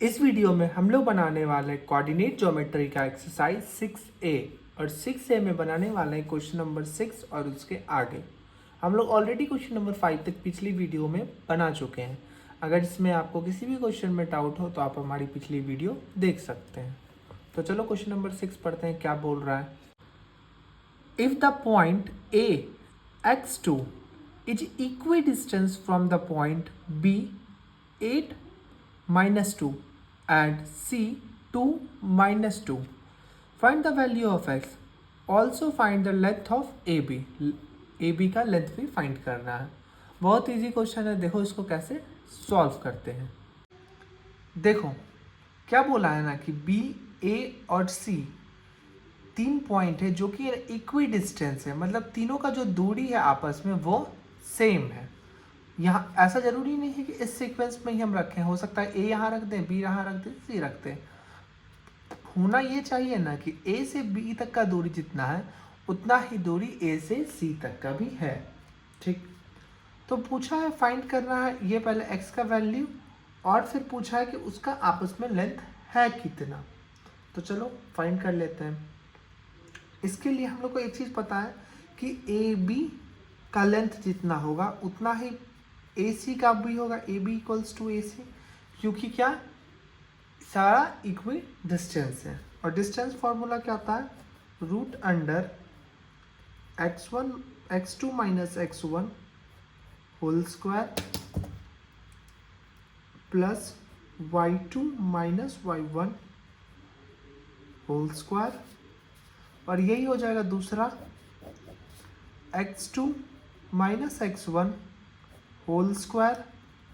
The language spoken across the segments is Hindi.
इस वीडियो में हम लोग बनाने वाले हैं कोऑर्डिनेट ज्योमेट्री का एक्सरसाइज 6A और 6A में बनाने वाले हैं क्वेश्चन नंबर 6 और उसके आगे। हम लोग ऑलरेडी क्वेश्चन नंबर 5 तक पिछली वीडियो में बना चुके हैं। अगर इसमें आपको किसी भी क्वेश्चन में डाउट हो तो आप हमारी पिछली वीडियो देख सकते हैं। तो चलो क्वेश्चन नंबर 6 पढ़ते हैं, क्या बोल रहा है। If the point A x2 is equidistant from the point B 8 minus 2 and C 2 minus 2. Find the value of x. Also find the length of AB. AB का लेंथ भी फाइंड करना है। बहुत इजी क्वेश्चन है, देखो इसको कैसे सॉल्व करते हैं। देखो क्या बोला है ना कि B, A और C तीन पॉइंट है जो कि इक्वी डिस्टेंस है, मतलब तीनों का जो दूरी है आपस में वो सेम है। यहाँ ऐसा जरूरी नहीं है कि इस सीक्वेंस में ही हम रखें, हो सकता है ए यहाँ रख दें, बी यहाँ रख दें, सी रख दें। होना ये चाहिए ना कि ए से बी तक का दूरी जितना है उतना ही दूरी ए से सी तक का भी है। ठीक, तो पूछा है फाइंड करना है ये पहले एक्स का वैल्यू और फिर पूछा है कि उसका आपस में लेंथ है कितना। तो चलो फाइंड कर लेते हैं। इसके लिए हम लोग को एक चीज़ पता है कि ए बी का लेंथ जितना होगा उतना ही ए सी का भी होगा, ए बी इक्वल्स टू ए सी, क्योंकि क्या सारा इक्वी डिस्टेंस है। और डिस्टेंस फॉर्मूला क्या होता है, root under x2 minus x1 whole square plus y2 minus y1 whole square, और यही हो जाएगा दूसरा x2 minus x1 whole square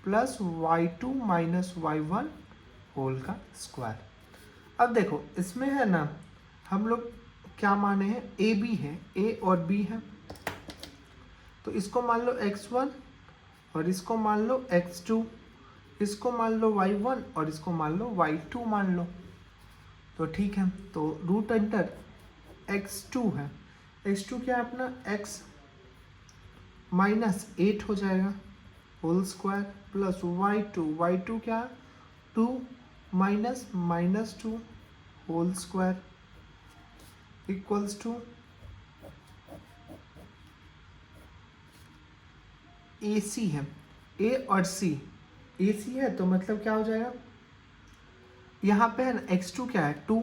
plus y2 minus y1 whole का स्क्वायर। अब देखो इसमें है ना हम लोग क्या माने हैं, ए बी है, ए और बी है, तो इसको मान लो x1 और इसको मान लो x2, इसको मान लो y1 और इसको मान लो y2 मान लो। तो ठीक है, तो रूट अंडर x2 है, x2 क्या है अपना x माइनस 8 हो जाएगा होल स्क्वायर प्लस y2 क्या 2 minus minus 2 whole square equals to A c है, ए और सी, ए सी है तो मतलब क्या हो जाएगा, यहाँ पे है ना x2 क्या है 2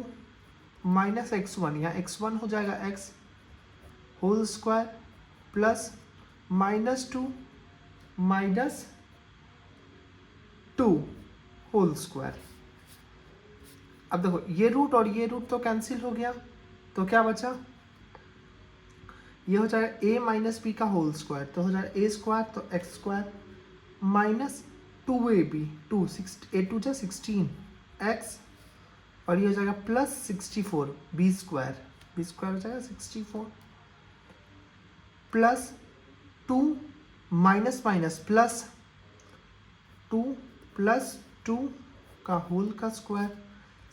माइनस x1, यहाँ x1 हो जाएगा x whole square plus minus 2 minus 2 whole square. अब देखो ये रूट और ये रूट तो कैंसिल हो गया, तो क्या बचा, ये हो जाएगा a माइनस बी का होल स्क्वायर, तो हो जाएगा a स्क्वायर, तो x square minus 2ab 2 6 a2 जा 16 x, और ये हो जाएगा प्लस 64 b स्क्वायर हो जाएगा 64 plus 2 minus minus plus 2 plus 2 का होल का स्क्वायर,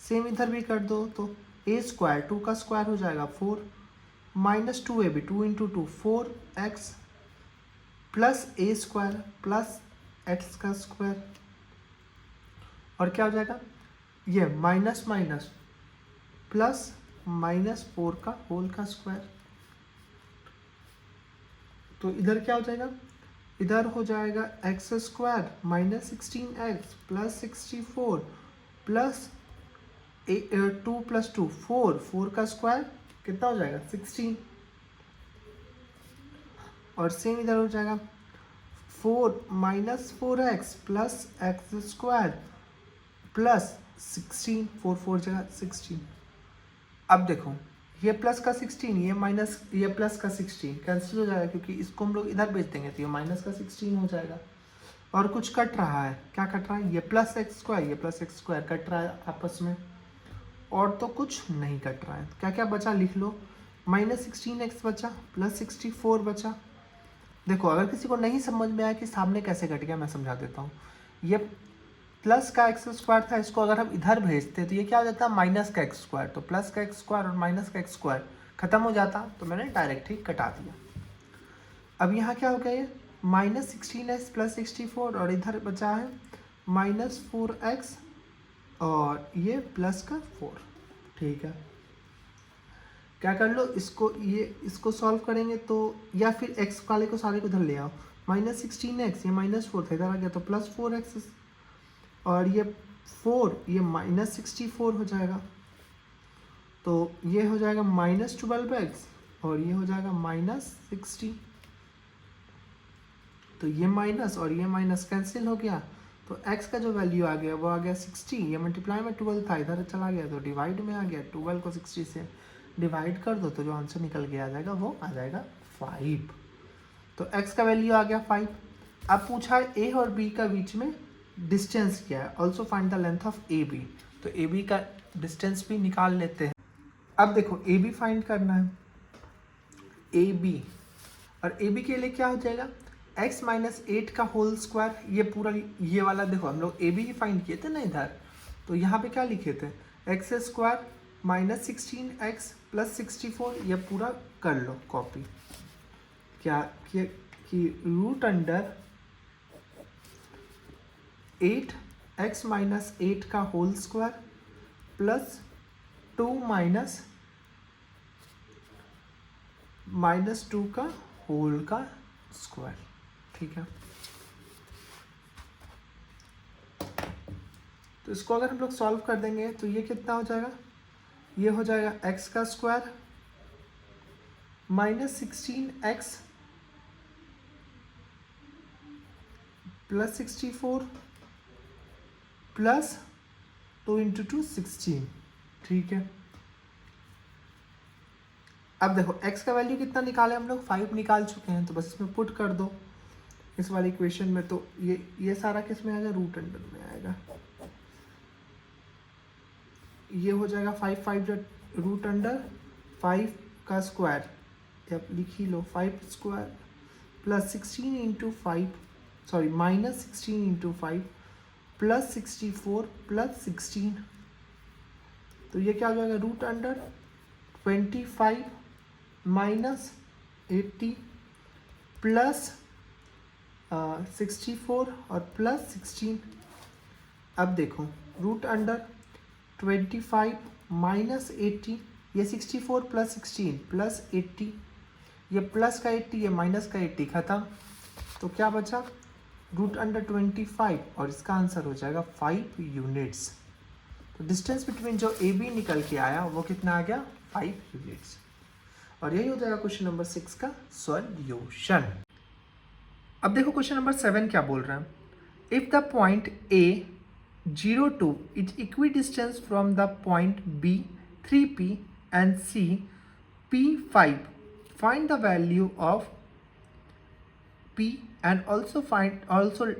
सेम इधर भी कर दो तो a स्क्वायर 2 का स्क्वायर हो जाएगा 4 minus 2ab 2 into 2 4x plus a square plus x का स्क्वायर, और क्या हो जाएगा ये माइनस माइनस प्लस माइनस 4 का होल का स्क्वायर। तो इधर क्या हो जाएगा, इधर हो जाएगा x square minus 16x plus 64 plus 2 plus 2 4 का स्क्वायर कितना हो जाएगा 16, और सेम इधर हो जाएगा 4 minus 4x plus x square plus 16 4 जगह 16। अब देखो ये प्लस का 16 ये माइनस ये प्लस का 16 कैंसिल हो जाएगा, क्योंकि इसको हम लोग इधर भेज देंगे तो ये माइनस का 16 हो जाएगा। और कुछ कट रहा है, क्या कट रहा है, ये प्लस एक्स स्क्वायर ये प्लस एक्स स्क्वायर कट रहा है आपस में, और तो कुछ नहीं कट रहा है। क्या क्या बचा लिख लो, माइनस 16x बचा प्लस 64 बचा। देखो अगर किसी को नहीं समझ में आया कि सामने कैसे कट गया, मैं समझा देता हूँ। ये प्लस का एक्स स्क्वायर था, इसको अगर हम इधर भेजते तो ये क्या हो जाता है माइनस का एक्स स्क्वायर, तो प्लस का एक्स स्क्वायर और माइनस का एक्स स्क्वायर खत्म हो जाता, तो मैंने डायरेक्ट ही कटा दिया। अब यहाँ क्या हो गया, ये माइनस 16x प्लस 64 और इधर बचा है माइनस 4x और ये प्लस का 4। ठीक है, क्या कर लो इसको, ये इसको सॉल्व करेंगे तो, या फिर x वाले को सारे को इधर ले आओ, -16x, ये -4 था, इधर आ गया तो +4x, और ये 4 ये -64 हो जाएगा, तो ये हो जाएगा -12x और ये हो जाएगा -60, तो ये माइनस और ये माइनस कैंसिल हो गया, तो x का जो वैल्यू आ गया वो आ गया 60, ये मल्टीप्लाई में 12 था, इधर चला गया तो डिवाइड में आ गया, 12 को 60 से डिवाइड कर दो तो जो आंसर निकल के आ जाएगा वो आ जाएगा 5। तो x का वैल्यू आ गया 5। अब पूछा है a और b का बीच में डिस्टेंस क्या है, also find the length of A B, तो ए बी का डिस्टेंस भी निकाल लेते हैं। अब देखो ए बी फाइंड करना है, ए बी, और ए बी के लिए क्या हो जाएगा, x माइनस 8 का होल स्क्वायर, ये पूरा ये वाला देखो हम लोग ए बी ही फाइंड किए थे ना इधर, तो यहाँ पे क्या लिखे थे, एक्स स्क्वायर -16x + 64, ये पूरा कर लो कॉपी, क्या कि रूट अंडर 8x माइनस 8 का होल स्क्वायर प्लस 2 माइनस 2 का होल का स्क्वायर। ठीक है, तो इसको अगर हम लोग सॉल्व कर देंगे तो ये कितना हो जाएगा, ये हो जाएगा x का स्क्वायर -16x + 64 प्लस 2 × 2 16। ठीक है, अब देखो x का वैल्यू कितना निकाले हम लोग, 5 निकाल चुके हैं, तो बस इसमें पुट कर दो इस वाली इक्वेशन में, तो ये सारा किस में आएगा, रूट अंडर में आएगा, ये हो जाएगा 5 5 रूट अंडर 5 का स्क्वायर, अब लिख ही लो 5 square plus 16 × 5, sorry -16 × 5 plus 64 plus 16, तो ये क्या हो जाएगा, रूट अंडर 25 -80 प्लस 64 और प्लस 16। अब देखो रूट अंडर 25 -80, ये 64 प्लस 16 प्लस 80, ये प्लस का 80 ये माइनस का 80, खत्म, तो क्या बचा, रूट अंडर 25, और इसका आंसर हो जाएगा 5 यूनिट्स। तो डिस्टेंस बिटवीन जो ए बी निकल के आया वो कितना आ गया, 5 यूनिट्स, और यही हो जाएगा क्वेश्चन नंबर 6 का सॉल्यूशन। अब देखो क्वेश्चन नंबर 7 क्या बोल रहा है, if the point A 0 2 is equidistant from the point B 3P and C P5, find the value of P and also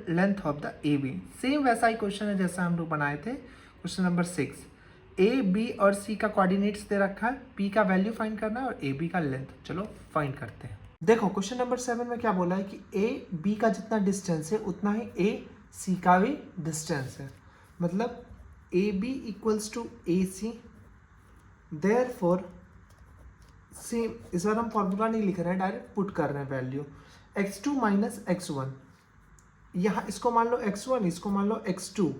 length of the AB। Same वैसा ही क्वेश्चन है जैसा हम लोग बनाए थे क्वेश्चन नंबर 6। A, B और C का कोऑर्डिनेट्स दे रखा है, P का वैल्यू फाइंड करना है और AB का लेंथ, चलो फाइंड करते हैं। देखो क्वेश्चन नंबर 7 में क्या बोला है कि A B का जितना डिस्टेंस है उतना ही A C का भी डिस्टेंस है, मतलब A B equals to A C, therefore same, इस बार हम फॉर्मूला नहीं लिख रहे हैं, डायरेक्ट पुट कर रहे हैं वैल्यू, x2 - x1, यहाँ इसको मान लो x1, इसको मान लो x2,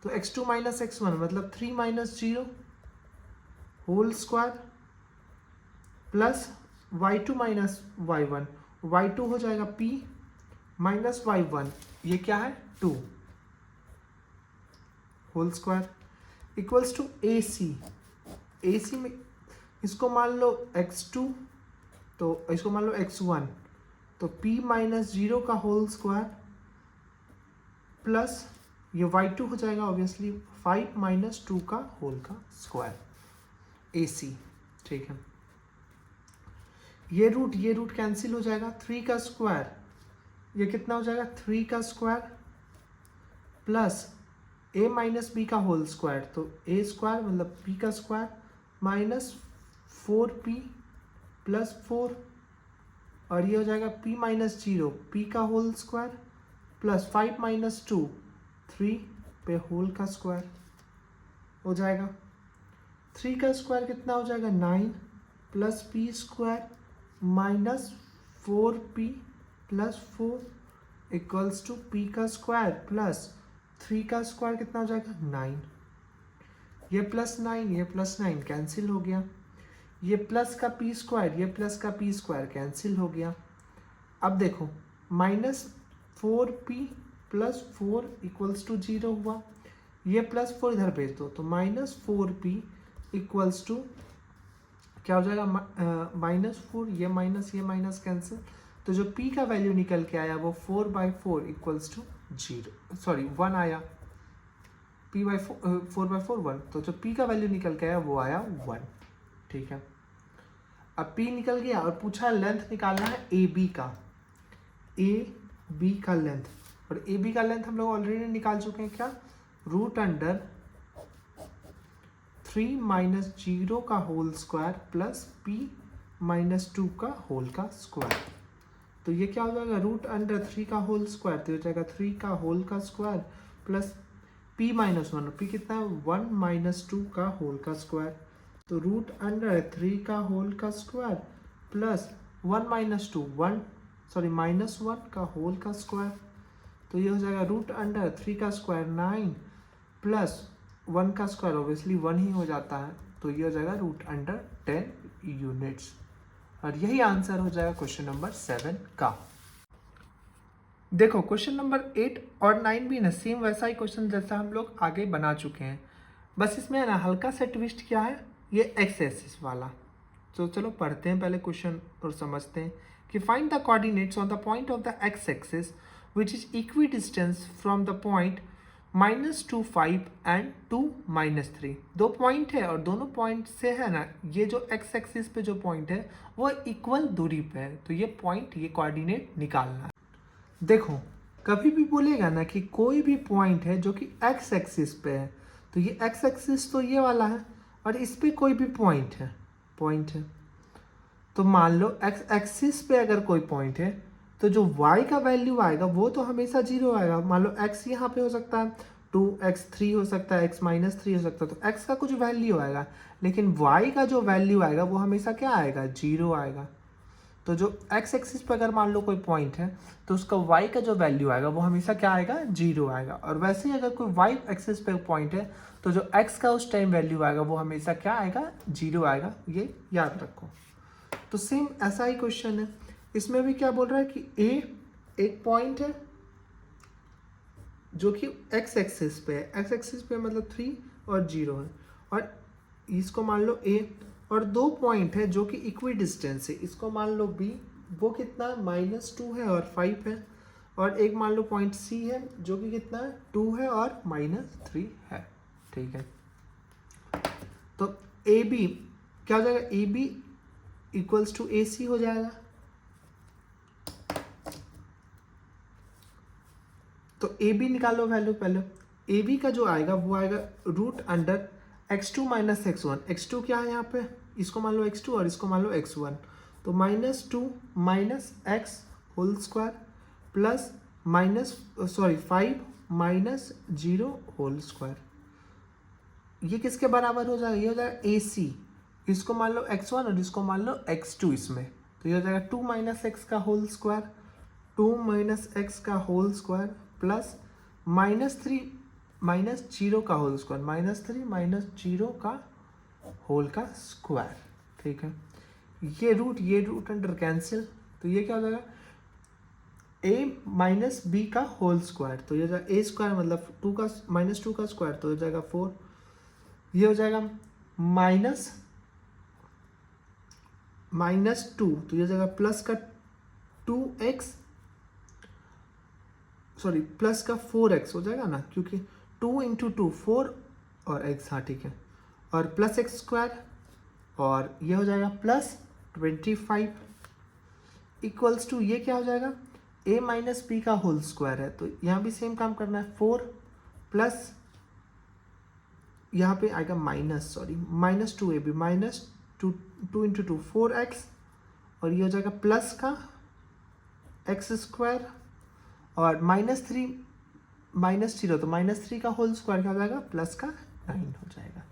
तो x2 - x1 मतलब 3 - 0 whole square plus y2 - y1, y2 हो जाएगा p माइनस y1, ये क्या है 2 होल स्क्वायर इक्वल्स टू ए सी में इसको मान लो x2, तो इसको मान लो x1, तो p - 0 का होल स्क्वायर प्लस ये y2 हो जाएगा ऑब्वियसली 5 - 2 का होल का स्क्वायर AC। ठीक है, ये रूट कैंसिल हो जाएगा, 3 का स्क्वायर ये कितना हो जाएगा 3 का स्क्वायर प्लस a - b का होल स्क्वायर, तो a स्क्वायर मतलब p का स्क्वायर माइनस 4p प्लस 4, और ये हो जाएगा p - 0 p का होल स्क्वायर प्लस 5 - 2 3 पे होल का स्क्वायर हो जाएगा, 3 का स्क्वायर कितना हो जाएगा 9 plus p square minus 4p plus 4 equals to p का स्क्वायर प्लस 3 का स्क्वायर कितना हो जाएगा 9। ये +9 ये +9 कैंसिल हो गया, ये प्लस का पी स्क्वायर ये प्लस का पी स्क्वायर कैंसिल हो गया। अब देखो -4p + 4 = 0 हुआ, ये +4 इधर भेज दो तो -4p = क्या हो जाएगा, -4 ये माइनस कैंसिल, तो जो p का वैल्यू निकल के आया वो 4/4 = 0, सॉरी 1 आया, p/4 1, तो जो p का वैल्यू निकल के आया वो आया 1। ठीक है, अब p निकल गया और पूछा लेंथ निकालना है AB का, AB का लेंथ, और AB का लेंथ हम लोग ऑलरेडी निकाल चुके हैं, क्या √3 - 0 का होल स्क्वायर प्लस p - 2 का होल का स्क्वायर। तो ये क्या हो जाएगा, √3 का होल स्क्वायर, तो हो जाएगा 3 का होल का स्क्वायर प्लस p - 1, p कितना है 1 - 2 का होल का स्क्वायर, तो √3 का होल का स्क्वायर प्लस 1 - 2 -1 का होल का स्क्वायर, तो ये हो जाएगा √3 का स्क्वायर 9 प्लस 1 का स्क्वायर ऑब्वियसली 1 ही हो जाता है, तो ये हो जाएगा √10 यूनिट्स। और यही आंसर हो जाएगा क्वेश्चन नंबर 7 का। देखो क्वेश्चन नंबर 8 और 9 भी ना सेम वैसा ही क्वेश्चन जैसा हम लोग आगे बना चुके हैं, बस इसमें है ना हल्का सा ट्विस्ट क्या है, ये एक्स एक्सिस वाला। तो चलो पढ़ते हैं पहले क्वेश्चन और समझते हैं कि find the coordinates on the point of the x axis which is equidistance from the point -2 5 and 2 -3। दो पॉइंट है और दोनों पॉइंट से है ना ये जो एक्स एक्सिस पे जो पॉइंट है वो इक्वल दूरी पे है, तो ये पॉइंट ये कोऑर्डिनेट निकालना है। देखो कभी भी बोलेगा ना कि कोई भी पॉइंट है जो कि एक्स एक्सिस पे है, तो ये एक्स एक्सिस तो ये वाला है और इस पे कोई भी पॉइंट है, तो मान लो एक्स एक्सिस पे अगर कोई पॉइंट है तो जो y का वैल्यू आएगा वो तो हमेशा 0 आएगा। मान लो x यहाँ पे हो सकता है 2x 3 हो सकता है, x -3 हो सकता है, तो x का कुछ वैल्यू आएगा, लेकिन y का जो वैल्यू आएगा वो हमेशा क्या आएगा, 0 आएगा। तो जो x एक्सिस पे अगर मान लो कोई पॉइंट है तो उसका y का जो वैल्यू आएगा वो हमेशा क्या आएगा, 0 आएगा। और वैसे ही अगर कोई y एक्सिस पे पॉइंट है तो जो x का उस टाइम वैल्यू आएगा वो हमेशा क्या आएगा, 0 आएगा, ये याद रखो। तो सेम ऐसा ही क्वेश्चन है, इसमें भी क्या बोल रहा है कि a एक पॉइंट है जो कि x एक्सिस पे है, x एक्सिस पे मतलब 3 और 0 है, और इसको मान लो a, और दो पॉइंट है जो कि इक्वी डिस्टेंस है, इसको मान लो b, वो कितना -2 है और 5 है, और एक मान लो पॉइंट c है जो कि कितना है 2 है और -3 है। ठीक है, तो AB क्या हो जाएगा, AB = AC हो जाएगा। तो AB निकालो वैल्यू पहले, AB का जो आएगा वो आएगा √x2 - x1, x2 क्या है यहाँ पे, इसको मान लो x2 और इसको मान लो x1, तो -2 - x whole square plus 5 - 0 whole square, ये किसके बराबर हो जाएगा, ये हो जाएगा AC, इसको मान लो x1 और इसको मान लो x2 इसमें, तो ये हो जाएगा 2 - x का होल स्क्वायर, 2 - x का होल स्क्वायर प्लस -3 - 0 का होल स्क्वायर, -3 - 0 का होल का स्क्वायर। ठीक है, ये रूट अंडर कैंसिल, तो ये क्या हो जाएगा, a - b का होल स्क्वायर, तो ये हो जाएगा a स्क्वायर मतलब -2 का स्क्वायर, तो हो जाएगा 4, ये हो जाएगा -2, तो ये हो जाएगा प्लस का 2x, सॉरी प्लस का 4x हो जाएगा ना, क्योंकि 2 × 2 4 और x, हाँ ठीक है, और प्लस x स्क्वायर, और ये हो जाएगा +25 इक्वल्स टू, ये क्या हो जाएगा, a - b का होल स्क्वायर है, तो यहाँ भी सेम काम करना है, 4 प्लस यहाँ पे आएगा -2ab -2 × 2 4x, और ये हो जाएगा प्लस का x स्क्वायर, और -3 - 0, तो -3 का होल स्क्वायर क्या हो जाएगा, प्लस का 9 हो जाएगा।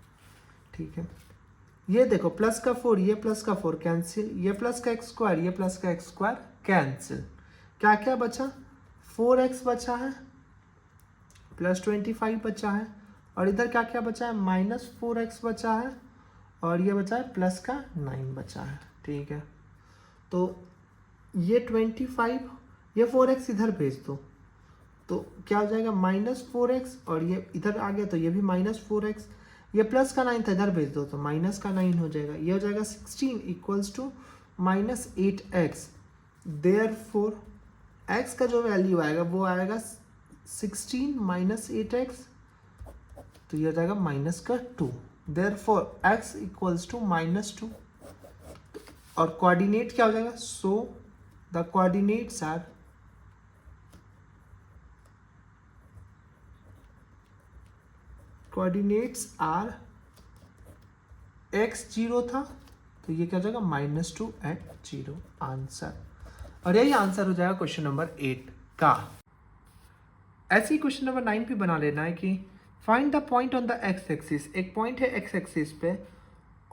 ठीक है, ये देखो प्लस का 4, ये प्लस का 4 कैंसिल, ये प्लस का x स्क्वायर, ये प्लस का x स्क्वायर कैंसिल, क्या क्या बचा, 4x बचा है प्लस 25 बचा है, और इधर क्या क्या बचा है, -4x बचा है और ये बचा है प्लस का 9 बचा है। ठीक है, तो ये 25, ये 4x इधर भेज दो तो क्या हो जाएगा -4x, और ये इधर आ गया तो ये भी -4x, ये प्लस का 9 था इधर भेज दो तो माइनस का 9 हो जाएगा। ये हो जाएगा 16 equals to -8x। Therefore x का जो वैल्यू आएगा वो आएगा 16 -8x, तो ये हो जाएगा -2। Therefore x equals to -2। और कोऑर्डिनेट क्या हो जाएगा, so the coordinates are x 0 था तो ये क्या हो जाएगा -2 एट 0 आंसर। और यही आंसर हो जाएगा क्वेश्चन नंबर 8 का। ऐसे ही क्वेश्चन नंबर 9 भी बना लेना है कि find the point on the x axis, एक पॉइंट है एक्स एक्सिस पे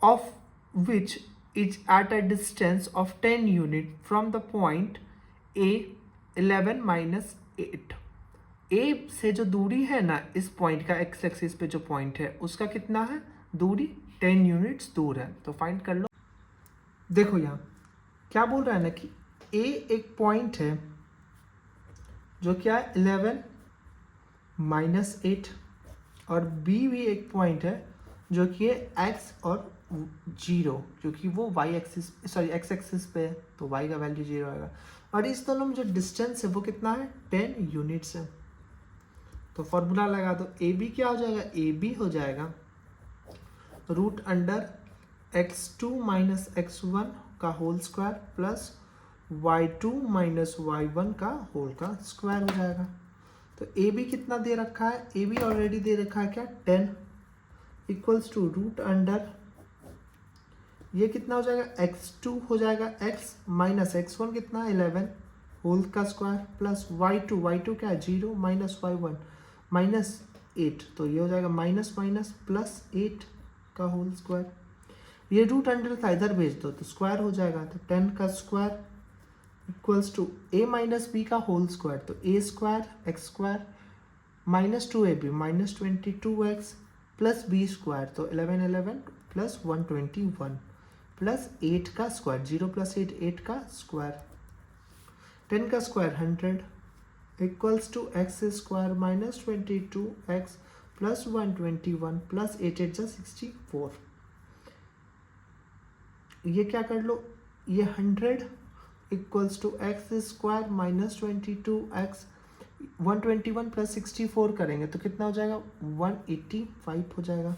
of which is at a distance of 10 unit from the point ए 11 -8। ए से जो दूरी है ना इस पॉइंट का, एक्स एक्सिस पे जो पॉइंट है उसका कितना है दूरी, 10 यूनिट्स दूर है। तो फाइंड कर लो। देखो यहाँ क्या बोल रहा है ना कि ए एक पॉइंट है जो क्या है 11 -8, और बी भी एक पॉइंट है जो कि है एक्स और 0, क्योंकि वो y axis sorry x axis पे है तो वाई का वैल्यू 0 आएगा। और इस दोनों में जो डिस्टेंस है वो कितना है 10 यूनिट्स है। तो फॉर्मूला लगा दो, ए बी क्या हो जाएगा, ए बी हो जाएगा √अंडर x2 - x1 का whole square plus y2 - y1 का होल का स्क्वायर हो जाएगा। तो ए बी कितना दे रखा है, ए बी ऑलरेडी दे रखा है क्या 10 इक्वल्स टू √अंडर ये कितना हो जाएगा x2 हो जाएगा x माइनस x1 कितना 11 होल का स्क्वायर प्लस y2 क्या है 0 माइनस y1 -8, तो ये हो जाएगा माइनस माइनस प्लस 8 का होल स्क्वायर। ये √अंडर था इधर भेज दो तो स्क्वायर हो जाएगा, तो 10 का square equals to a - b का होल स्क्वायर, तो a square x square -2ab -22x plus b square, तो 11 प्लस 121 प्लस 8 का स्क्वायर, 0 + 8 8 का स्क्वायर, 10 का square 100 equals to x square -22x plus 121 plus 8 8 64। ये क्या कर लो, ये 100 equals to x square -22x 121 plus 64 करेंगे तो कितना हो जाएगा 185 हो जाएगा।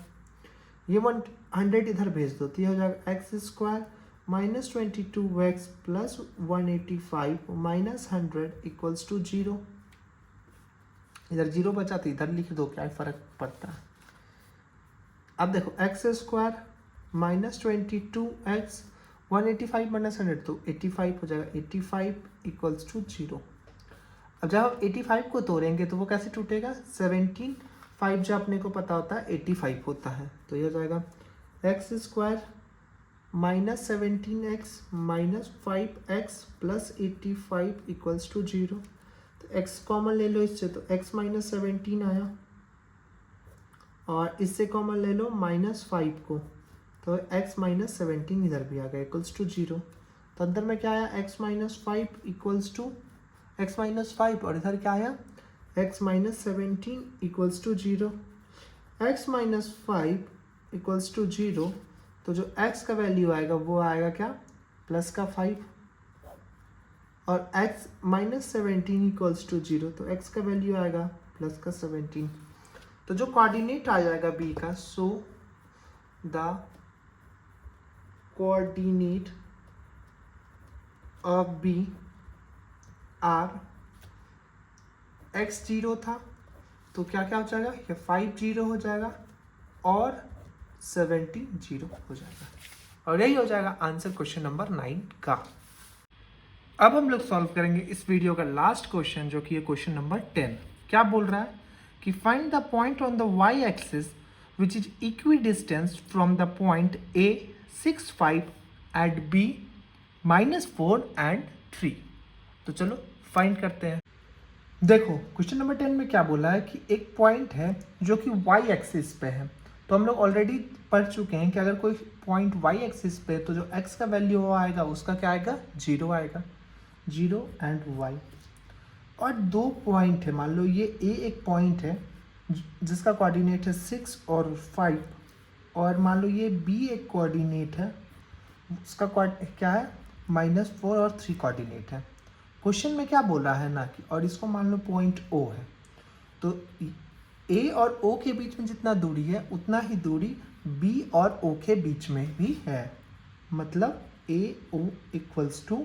ये 100 इधर भेज दो तो ये हो जाएगा x square -22x plus 185 -100 equals to 0। इधर 0 बचा तो इधर लिख दो, क्या फर्क पड़ता है। अब देखो एक्स स्क्वायर -22x 185 -100 तो 85 हो जाएगा, 85 इक्वल्स टू 0। अब जब हम 85 को तोड़ेंगे तो वो कैसे टूटेगा 17, 5 जो अपने को पता होता है 85 होता है, तो ये हो जाएगा x square -17x -5x plus 85 equals to 0। तो x कॉमन ले लो इससे, तो x -17 आया और इससे कॉमन ले लो -5 को, तो x -17 इधर भी आ गया इक्वल्स टू 0। तो अंदर में क्या आया x -5 इक्वल्स टू x -5 और इधर क्या आया x -17 equals to 0। x -5 equals to 0, तो जो x का वैल्यू आएगा वो आएगा क्या प्लस का 5 और x -17 इक्वल्स टू 0, तो x का वैल्यू आएगा प्लस का 17। तो जो कोऑर्डिनेट आ जाएगा b का, so the coordinate of b are x 0 था तो क्या क्या हो जाएगा, ये 5 0 हो जाएगा और 17 0 हो जाएगा। और यही हो जाएगा आंसर क्वेश्चन नंबर 9 का। अब हम लोग सॉल्व करेंगे इस वीडियो का लास्ट क्वेश्चन, जो कि है क्वेश्चन नंबर 10। क्या बोल रहा है कि find the point on the y axis which is equidistance from the point A 6 5 at b -4 and 3। तो चलो फाइंड करते हैं। देखो क्वेश्चन नंबर 10 में क्या बोला है कि एक पॉइंट है जो कि y एक्सिस पे है। तो हम लोग ऑलरेडी पढ़ चुके हैं कि अगर कोई पॉइंट y एक्सिस पे तो जो x का वैल्यू आएगा उसका क्या आएगा, 0 आएगा, 0 एंड y। और दो पॉइंट है, मान लो ये a एक पॉइंट है जिसका कोऑर्डिनेट है 6 और 5, और मान लो ये b एक कोऑर्डिनेट है उसका क्या है, -4 और 3 कोऑर्डिनेट है। क्वेश्चन में क्या बोला है ना कि, और इसको मान लो पॉइंट O है, तो A और O के बीच में जितना दूरी है उतना ही दूरी B और O के बीच में भी है, मतलब AO इक्वल्स टू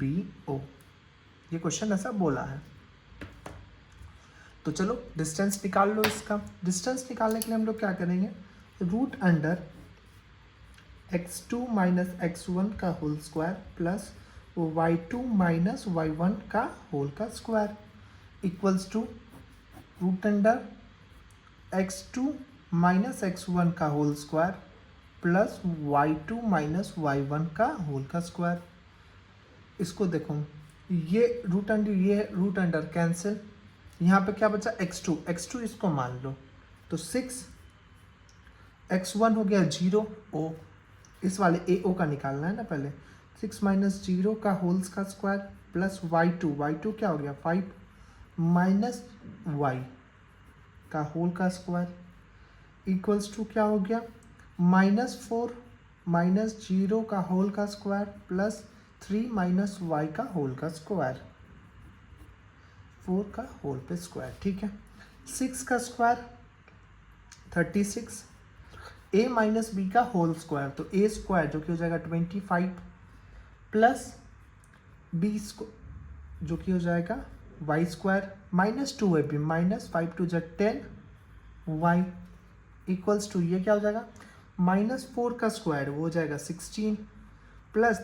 BO। ये क्वेश्चन ऐसा बोला है। तो चलो डिस्टेंस निकाल लो इसका। डिस्टेंस निकालने के लिए हम लोग क्या करेंगे, root under x2 minus x1 का whole square plus y2 minus y1 का होल का square equals to root under x2 minus x1 का whole square plus y2 minus y1 का होल का स्क्वायर। इसको देखो, ये रूट अंडर कैंसिल, यहाँ पे क्या बचा x2 इसको मान लो, तो 6 x1 हो गया 0 o, इस वाले AO का निकालना है ना पहले, 6 माइनस 0 का होल्स का स्क्वायर प्लस y2 क्या हो गया 5 माइनस y का होल का स्क्वायर इक्वल्स टू क्या हो गया -4 माइनस 0 का होल का स्क्वायर प्लस 3 माइनस y का होल का स्क्वायर, 4 का होल पे स्क्वायर। ठीक है, 6 का स्क्वायर 36, a माइनस बी का होल स्क्वायर, तो a स्क्वायर जो कि हो जाएगा 25 प्लस b जो कि हो जाएगा y square minus 2ab minus 5 to 10 y equals to ये क्या हो जाएगा -4 का स्क्वायर वो हो जाएगा 16 प्लस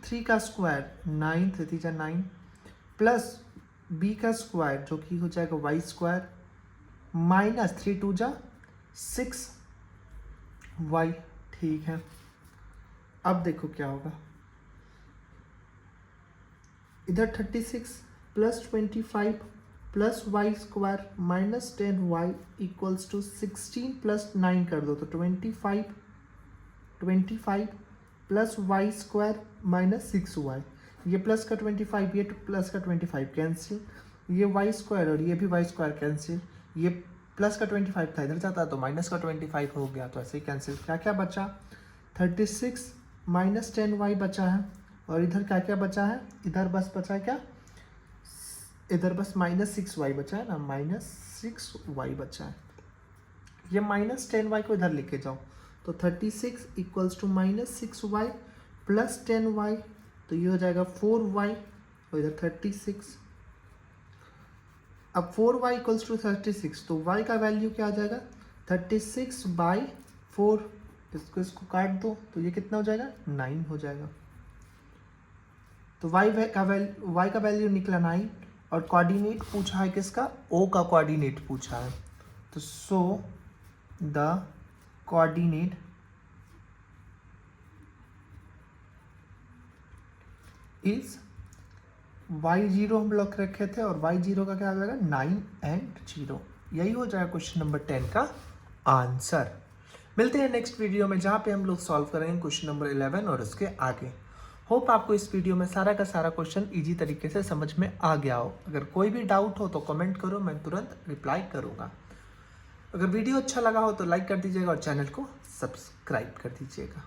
3 का स्क्वायर 9 3 9 प्लस b का स्क्वायर जो कि हो जाएगा y स्क्वायर माइनस 3 2 6 y। ठीक है, अब देखो क्या होगा, इधर 36 plus 25 plus y square minus 10y equals to 16 plus 9 कर दो तो 25 plus y square minus 6y, ये प्लस का 25 ये प्लस का 25 कैंसिल, ये वाई स्क्वायर और ये भी वाई स्क्वायर कैंसिल, ये प्लस का 25 था इधर जाता तो माइनस का 25 हो गया, तो ऐसे ही कैंसिल। क्या क्या बचा 36 माइनस 10y बचा है, और इधर क्या क्या बचा है, इधर बस बचा है क्या, इधर बस -6y बचा है ना, -6y बचा है। ये -10y को इधर लेके जाओ तो 36 equals to -6y plus 10y, तो ये हो जाएगा 4y और इधर 36। अब 4y इक्वल्स टू 36, तो y का वैल्यू क्या आ जाएगा 36/4, इसको काट दो तो ये कितना हो जाएगा 9 हो जाएगा। तो y का वैल्यू निकला 9, और कोऑर्डिनेट पूछा है किसका, O का कोऑर्डिनेट पूछा है, तो सो द कोऑर्डिनेट इज y0 हम लोग रखे थे, और y0 का क्या आ जाएगा 9 एंड 0। यही हो जाएगा क्वेश्चन नंबर 10 का आंसर। मिलते हैं नेक्स्ट वीडियो में जहाँ पे हम लोग सॉल्व करेंगे क्वेश्चन नंबर 11 और उसके आगे। होप आपको इस वीडियो में सारा का सारा क्वेश्चन इजी तरीके से समझ में आ गया हो। अगर कोई भी डाउट हो तो कमेंट करो, मैं तुरंत रिप्लाई करूँगा। अगर वीडियो अच्छा लगा हो तो लाइक कर दीजिएगा और चैनल को सब्सक्राइब कर दीजिएगा।